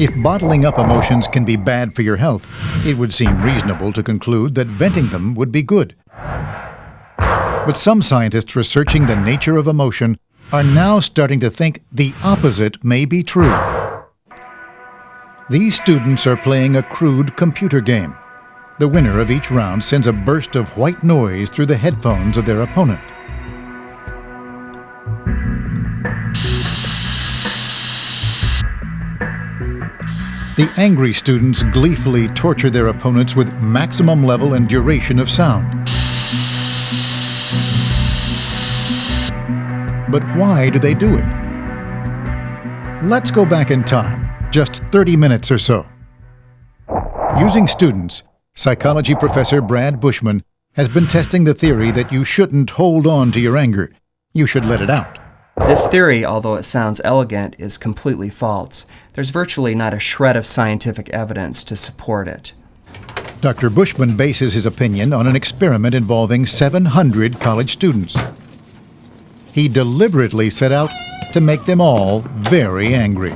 If bottling up emotions can be bad for your health, it would seem reasonable to conclude that venting them would be good. But some scientists researching the nature of emotion are now starting to think the opposite may be true. These students are playing a crude computer game. The winner of each round sends a burst of white noise through the headphones of their opponent. The angry students gleefully torture their opponents with maximum level and duration of sound. But why do they do it? Let's go back in time, just 30 minutes or so. Using students, psychology professor Brad Bushman has been testing the theory that you shouldn't hold on to your anger. You should let it out. This theory, although it sounds elegant, is completely false. There's virtually not a shred of scientific evidence to support it. Dr. Bushman bases his opinion on an experiment involving 700 college students. He deliberately set out to make them all very angry.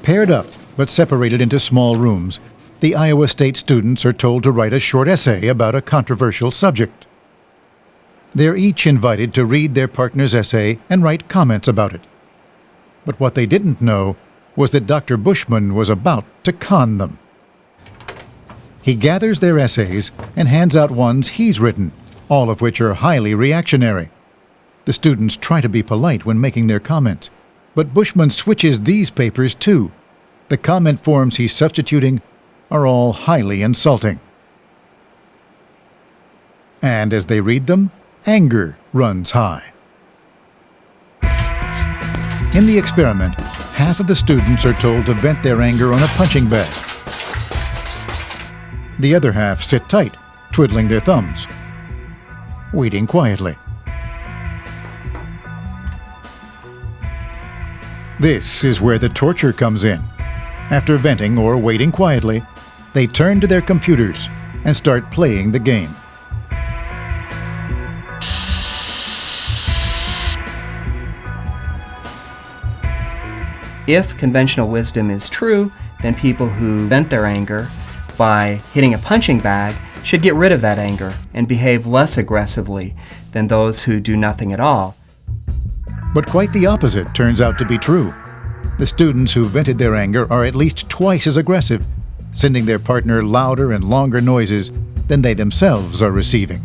Paired up, but separated into small rooms, the Iowa State students are told to write a short essay about a controversial subject. They're each invited to read their partner's essay and write comments about it. But what they didn't know was that Dr. Bushman was about to con them. He gathers their essays and hands out ones he's written, all of which are highly reactionary. The students try to be polite when making their comments, but Bushman switches these papers too. The comment forms he's substituting are all highly insulting. And as they read them, anger runs high. In the experiment, half of the students are told to vent their anger on a punching bag. The other half sit tight, twiddling their thumbs, waiting quietly. This is where the torture comes in. After venting or waiting quietly, they turn to their computers and start playing the game. If conventional wisdom is true, then people who vent their anger by hitting a punching bag should get rid of that anger and behave less aggressively than those who do nothing at all. But quite the opposite turns out to be true. The students who vented their anger are at least twice as aggressive, sending their partner louder and longer noises than they themselves are receiving.